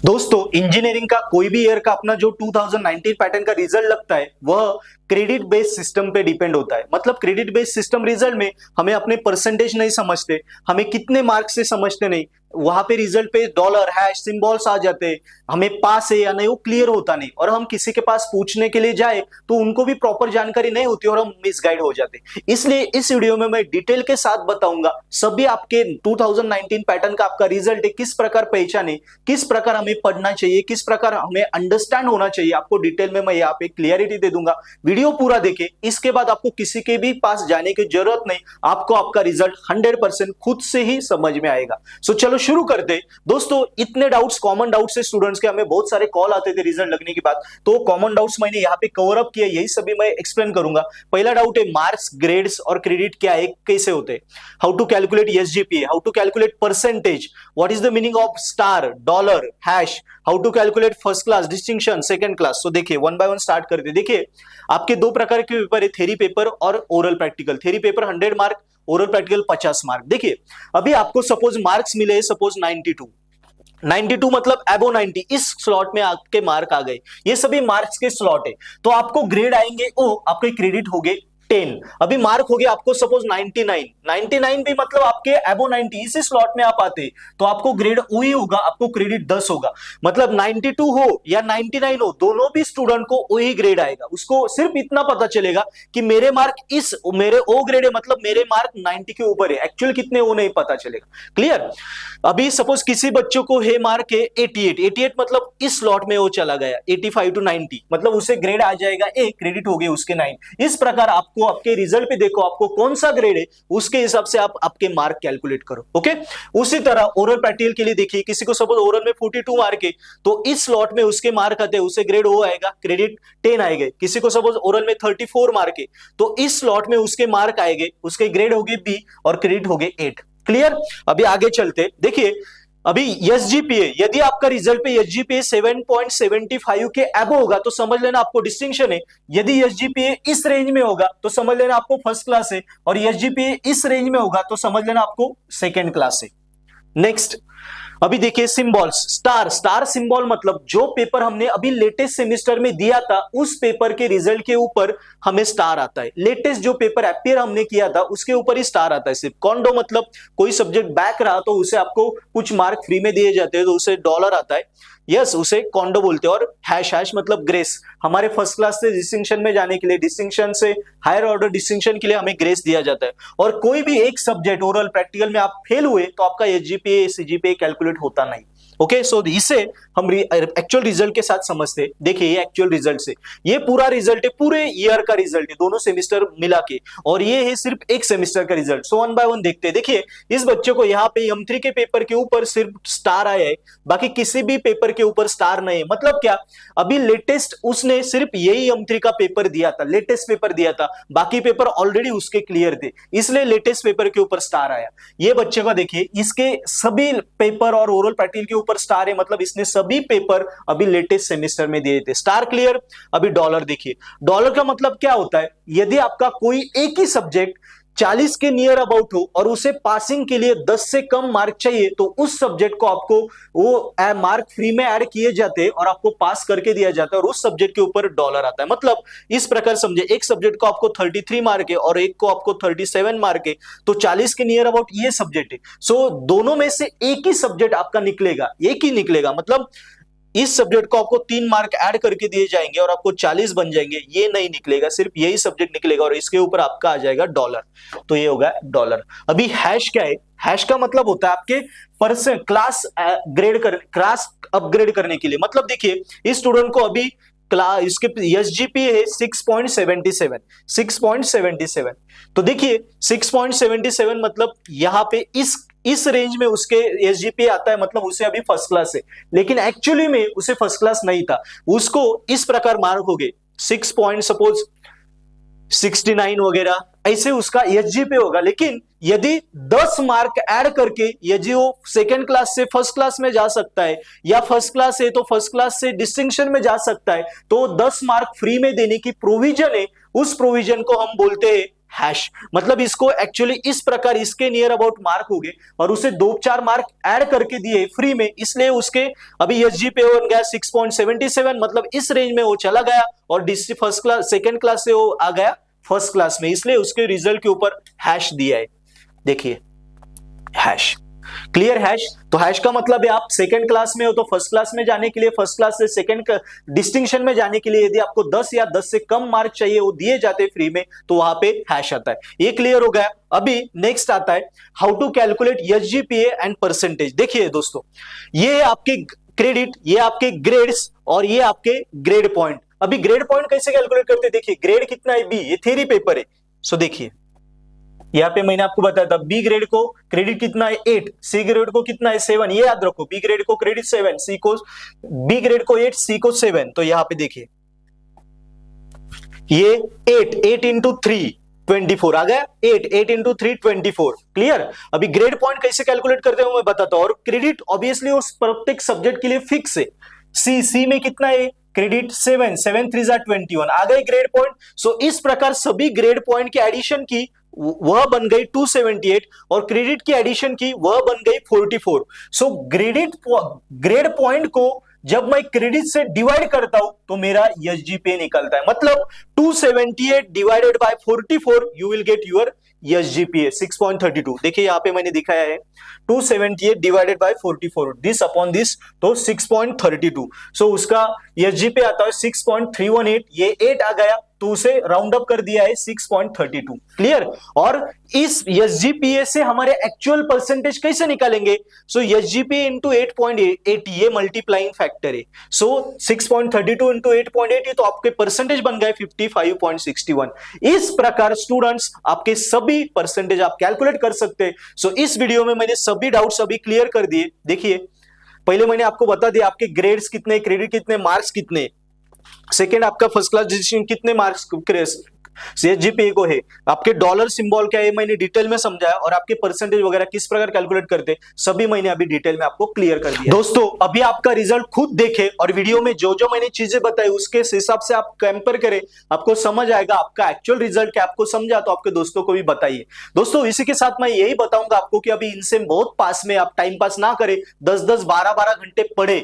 दोस्तों इंजीनियरिंग का कोई भी ईयर का अपना जो 2019 पैटर्न का रिजल्ट लगता है वह क्रेडिट बेस्ड सिस्टम पे डिपेंड होता है। मतलब क्रेडिट बेस्ड सिस्टम रिजल्ट में हमें अपने परसेंटेज नहीं समझते, हमें कितने मार्क्स से समझते नहीं, वहां पे रिजल्ट पे डॉलर हैश सिंबल्स आ जाते हैं, हमें पास है या नहीं वो क्लियर होता नहीं, और हम किसी के पास पूछने के लिए जाए तो उनको भी प्रॉपर जानकारी नहीं होती और हम मिसगाइड हो जाते। इसलिए इस वीडियो में मैं डिटेल के साथ बताऊंगा सभी आपके 2019 पैटर्न का आपका रिजल्ट है किस प्रकार पहचाने, किस प्रकार हमें पढ़ना चाहिए, किस प्रकार हमें अंडरस्टैंड होना चाहिए, आपको डिटेल में मैं यहाँ पे क्लियरिटी दे दूंगा। वीडियो पूरा देखे, इसके बाद आपको किसी के भी पास जाने की जरूरत नहीं, आपको आपका रिजल्ट 100% खुद से ही समझ में आएगा। सो चलो शुरू करते। दोस्तों इतने डाउट्स, कॉमन डाउट्स है स्टूडेंट्स के, हमें बहुत सारे कॉल आते थे रिजल्ट लगने के बाद, तो कॉमन डाउट्स मैंने यहाँ पे कवर अप किया, यही सभी मैं एक्सप्लेन करूंगा। पहला डाउट है मार्क्स, ग्रेड्स और क्रेडिट क्या है, कैसे होते हैं, how to calculate SGPA, how to calculate percentage, what is the meaning of star, dollar, hash, how to calculate first class, distinction, second class. तो देखिए वन बाय वन स्टार्ट करते। देखिए आपके दो प्रकार के पेपर है, थ्योरी पेपर और oral practical. Theory paper 100 mark, oral practical 50 mark. देखिए अभी आपको सपोज मार्क्स मिले, सपोज 92 मतलब अबो 90, इस स्लॉट में आपके मार्क आ गए, ये सभी मार्क्स के स्लॉट है, तो आपको ग्रेड आएंगे ओ, आपके क्रेडिट हो गए 10। अभी मार्क हो गया आपको सपोज 99 भी मतलब आपके अबो 90, इसी स्लॉट में आप आते तो आपको ग्रेड ओ ही होगा, आपको क्रेडिट 10 होगा। मतलब 92 हो या 99 हो, दोनों भी स्टूडेंट को ओ ही ग्रेड आएगा। उसको सिर्फ इतना पता चलेगा कि मेरे मार्क मेरे ओ ग्रेड है, मतलब मेरे मार्क 90 के ऊपर है, एक्चुअल कितने वो नहीं पता चलेगा। क्लियर। अभी सपोज किसी बच्चों को है मार्क है 88 मतलब इस स्लॉट में वो चला गया 85 to 90, मतलब उसे ग्रेड आ जाएगा ए, क्रेडिट हो गए उसके 9। इस प्रकार आपको आपके रिजल्ट पे देखो आपको कौन सा ग्रेड है, उसके हिसाब से आप आपके मार्क कैलकुलेट करो। ओके। उसी तरह ओरल प्रैक्टिकल के लिए देखिए, किसी को सपोज ओरल में 42 मार्क है तो इस स्लॉट में उसके मार्क आते हैं, उसे ग्रेड ओ आएगा, क्रेडिट 10 आएंगे। किसी को सपोज ओरल में 34 मार्क है तो इस स्लॉट में उसके मार्क आएंगे, उसके ग्रेड हो गए बी और क्रेडिट हो गए 8। क्लियर। अभी आगे चलते। देखिए अभी एसजीपीए, यदि आपका रिजल्ट पे एसजीपीए 7.75 के अबो होगा तो समझ लेना आपको डिस्टिंक्शन है। यदि एसजीपीए इस रेंज में होगा तो समझ लेना आपको फर्स्ट क्लास है, और एसजीपीए इस रेंज में होगा तो समझ लेना आपको सेकंड क्लास है। नेक्स्ट अभी देखिए सिंबल्स, स्टार सिंबल मतलब जो पेपर हमने अभी लेटेस्ट सेमेस्टर में दिया था उस पेपर के रिजल्ट के ऊपर हमें स्टार आता है। लेटेस्ट जो पेपर अपियर हमने किया था उसके ऊपर ही स्टार आता है सिर्फ। कॉन्डो मतलब कोई सब्जेक्ट बैक रहा तो उसे आपको कुछ मार्क फ्री में दिए जाते हैं तो उसे डॉलर आता है, यस उसे कॉन्डो बोलते हैं। और हैश मतलब ग्रेस, हमारे फर्स्ट क्लास से डिस्टिंक्शन में जाने के लिए, डिस्टिंक्शन से हायर ऑर्डर डिस्टिंक्शन के लिए हमें ग्रेस दिया जाता है। और कोई भी एक सब्जेक्ट ओरल प्रैक्टिकल में आप फेल हुए तो आपका एसजीपीए सीजीपीए कैलकुलेट होता नहीं। ओके। सो इसे हम एक्चुअल रिजल्ट के साथ समझते। देखिए ये एक्चुअल रिजल्ट से, ये पूरा रिजल्ट है, पूरे ईयर का रिजल्ट है, दोनों सेमेस्टर मिला के, और ये है सिर्फ एक सेमेस्टर का result. So one by one देखते हैं। देखिए इस बच्चे को यहाँ पे M3 के पेपर के ऊपर सिर्फ स्टार आया है, बाकी किसी भी पेपर के ऊपर स्टार नहीं है। मतलब क्या, अभी लेटेस्ट उसने सिर्फ यही M3 का पेपर दिया था, लेटेस्ट पेपर दिया था, बाकी पेपर ऑलरेडी उसके क्लियर थे, इसलिए लेटेस्ट पेपर के ऊपर स्टार आया। ये बच्चे को देखिए इसके सभी पेपर और ओरल प्रैक्टिकल के ऊपर स्टार है, मतलब इसने सभी पेपर अभी लेटेस्ट सेमेस्टर में दिए थे। Star clear. अभी डॉलर देखिए, डॉलर का मतलब क्या होता है, यदि आपका कोई एक ही सब्जेक्ट 40 के नियर अबाउट हो और उसे पासिंग के लिए 10 से कम मार्क चाहिए तो उस सब्जेक्ट को आपको वो मार्क फ्री में ऐड किए जाते हैं और आपको पास करके दिया जाता है, और उस सब्जेक्ट के ऊपर डॉलर आता है। मतलब इस प्रकार समझे, एक सब्जेक्ट को आपको 33 मार्क है और एक को आपको 37 मार्क है, तो 40 के नियर अबाउट ये सब्जेक्ट है। सो दोनों में से एक ही सब्जेक्ट आपका निकलेगा, एक ही निकलेगा। मतलब इस सब्जेक्ट को आपको 3 मार्क ऐड करके दिए जाएंगे और आपको 40 बन जाएंगे, ये नहीं निकलेगा, सिर्फ यही सब्जेक्ट निकलेगा और इसके ऊपर आपका आ जाएगा डॉलर। तो ये होगा डॉलर। अभी हैश क्या है, हैश का मतलब होता है आपके परसेंट क्लास क्लास अपग्रेड करने के लिए। मतलब देखिए इस स्टूडेंट को अभी क्लास, इसके एसजीपीए है 6.77, तो देखिए 6.77 मतलब यहाँ पे इस रेंज में उसके एसजीपीए आता है, मतलब उसे अभी फर्स्ट क्लास है, लेकिन एक्चुअली में उसे फर्स्ट क्लास नहीं था। उसको इस प्रकार मार्क हो गए 6.69 वगैरह, ऐसे उसका एसजीपीए होगा। लेकिन यदि 10 मार्क ऐड करके यदि वो सेकंड क्लास से फर्स्ट क्लास में जा सकता है, या फर्स्ट क्लास है तो फर्स्ट क्लास से डिस्टिंक्शन में जा सकता है, तो 10 मार्क फ्री में देने की प्रोविजन है, उस प्रोविजन को हम बोलते हैं हैश, मतलब इसको एक्चुअली इस प्रकार इसके नियर अबाउट मार्क हो गए और उसे 2-4 मार्क ऐड करके दिए फ्री में, इसलिए उसके अभी एसजीपीए बन गया 6.77, मतलब इस रेंज में वो चला गया और DC first class second class से वो आ गया फर्स्ट क्लास में, इसलिए उसके रिजल्ट के ऊपर हैश दिया है। देखिए हैश, क्लियर हैश। तो हैश का मतलब है आप सेकंड क्लास में हो तो फर्स्ट क्लास में जाने के लिए, फर्स्ट क्लास से सेकंड डिस्टिंक्शन में जाने के लिए यदि आपको 10 या 10 से कम मार्क चाहिए वो दिए जाते हैं फ्री में, तो वहां पे हैश आता है। ये क्लियर हो गया। अभी नेक्स्ट आता है how to calculate SGPA and percentage. देखिए दोस्तों, ये आपके क्रेडिट, ये आपके ग्रेड्स और ये आपके ग्रेड पॉइंट। अभी ग्रेड पॉइंट कैसे कैलकुलेट करते हैं, देखिए ग्रेड कितना है बी, ये थ्योरी पेपर है। सो देखिए यहाँ पे मैंने आपको बताया था बी ग्रेड को क्रेडिट कितना है 8, सी ग्रेड को कितना है 7, ये याद रखो, बी ग्रेड को क्रेडिट 7, सी को बी ग्रेड को 8, सी को 7। तो यहाँ पे देखिए ये 8 इंटू 3 24 आ गया, 8 इंटू 3 24। क्लियर। अभी ग्रेड पॉइंट कैसे कैलकुलेट करते हैं मैं बताता हूं। और क्रेडिट ऑब्वियसली उस प्रत्येक सब्जेक्ट के लिए फिक्स है। सी में कितना है क्रेडिट 7, 7 3 21 आ गए ग्रेड पॉइंट। सो इस प्रकार सभी ग्रेड पॉइंट की एडिशन की वह बन गई 278 और क्रेडिट की एडिशन की वह बन गई 44। सो ग्रेड पॉइंट को जब मैं क्रेडिट से डिवाइड करता हूं तो मेरा एसजीपीए निकलता है, मतलब 278 divided by 44 you will get your SGPA 6.32। देखिए यहां पे मैंने दिखाया है 278 divided by 44 this upon this, तो 6.32। सो उसका एसजीपीए आता है 6.318, ये 8 आ गया तो उसे राउंड अप कर दिया है 6.32। क्लियर। और इस एसजीपीए से हमारे एक्चुअल परसेंटेज कैसे निकालेंगे। सो एसजीपीए इंटू 8.8 ये मल्टीप्लाइंग फैक्टर है। सो 6.32 इंटू 8.8 तो आपके परसेंटेज बन गए 55.61। इस प्रकार स्टूडेंट्स आपके सभी परसेंटेज आप कैलकुलेट कर सकते हैं। सो इस वीडियो में मैंने सभी डाउट्स अभी क्लियर कर दिए। देखिए पहले मैंने आपको बता दिया आपके ग्रेड्स कितने, क्रेडिट कितने, मार्क्स कितने, सेकेंड आपका फर्स्ट क्लास डिस्टिंक्शन कितने मार्क्स एसजीपीए को है, आपके डॉलर सिंबल क्या है मैंने डिटेल में समझाया, और आपके परसेंटेज वगैरह किस प्रकार कैलकुलेट करते सभी मैंने अभी डिटेल में आपको क्लियर कर दिया। दोस्तों अभी आपका रिजल्ट खुद देखे और वीडियो में जो जो मैंने चीजें बताई उसके हिसाब से आप कंपेयर करें, आपको समझ आएगा आपका एक्चुअल रिजल्ट क्या। आपको समझा तो आपके दोस्तों को भी बताइए। दोस्तों इसी के साथ मैं यही बताऊंगा आपको कि अभी इनसे बहुत पास में आप टाइम पास ना करें, 10-10 12-12 घंटे पढ़े,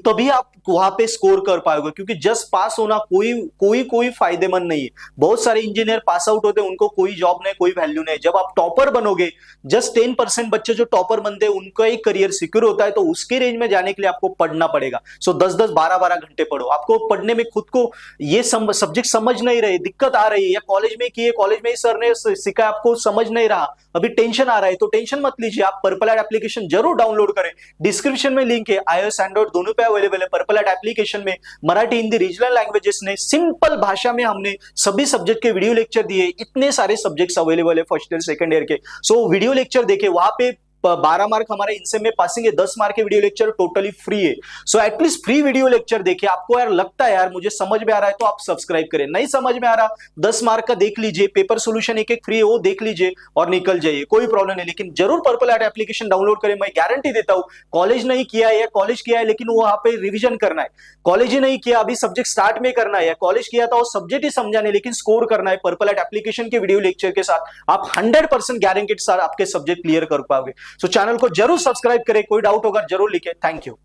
तभी आप वहां पे स्कोर कर पाओगे, क्योंकि जस्ट पास होना कोई फायदेमंद नहीं है। बहुत सारे इंजीनियर पास आउट होते हैं, उनको कोई जॉब नहीं, कोई वैल्यू नहीं। जब आप टॉपर बनोगे, जस्ट 10% बच्चे जो टॉपर बनते हैं उनका ही करियर सिक्योर होता है, तो उसके रेंज में जाने के लिए आपको पढ़ना पड़ेगा। सो 10-10 12-12 घंटे पढ़ो। आपको पढ़ने में खुद को ये सब्जेक्ट समझ नहीं रहे, दिक्कत आ रही है, या कॉलेज में किए, कॉलेज में ही सर ने सिखाया आपको समझ नहीं रहा, अभी टेंशन आ रहा है, तो टेंशन मत लीजिए, आप पर्पल ऐड एप्लीकेशन जरूर डाउनलोड करें। डिस्क्रिप्शन में लिंक है, iOS एंड्रॉइड दोनों पे अवेलेबल है। पर्पल ऐड एप्लीकेशन में मराठी हिंदी रीजनल लैंग्वेजेस ने सिंपल भाषा में हमने सभी सब्जेक्ट के वीडियो लेक्चर दिए। इतने सारे सब्जेक्ट्स अवेलेबल है फर्स्ट ईयर सेकंड ईयर के। सो वीडियो लेक्चर देखे, वहां पे 12 मार्क हमारे इनसे में पासिंग है, 10 मार्क के वीडियो लेक्चर टोटली फ्री है। So at least free video lecture देखिए। आपको यार लगता है यार मुझे समझ में आ रहा है तो आप सब्सक्राइब करें, नहीं समझ में आ रहा 10 मार्क का देख लीजिए, पेपर सोल्यूशन एक फ्री है वो देख लीजिए और निकल जाइए, कोई प्रॉब्लम नहीं। लेकिन जरूर पर्पल ऐड एप्लीकेशन डाउनलोड करें, मैं गारंटी देता हूं। कॉलेज नहीं किया है या कॉलेज किया है लेकिन वहां पे रिविजन करना है, कॉलेज ही नहीं किया अभी सब्जेक्ट स्टार्ट में करना है, या कॉलेज किया था वो सब्जेक्ट ही समझाने लेकिन स्कोर करना है, पर्पल ऐड एप्लीकेशन के वीडियो लेक्चर के साथ आप 100% गारंटी के साथ आपके सब्जेक्ट क्लियर कर पाओगे। सो चैनल को जरूर सब्सक्राइब करें, कोई डाउट होगा जरूर लिखें। Thank you.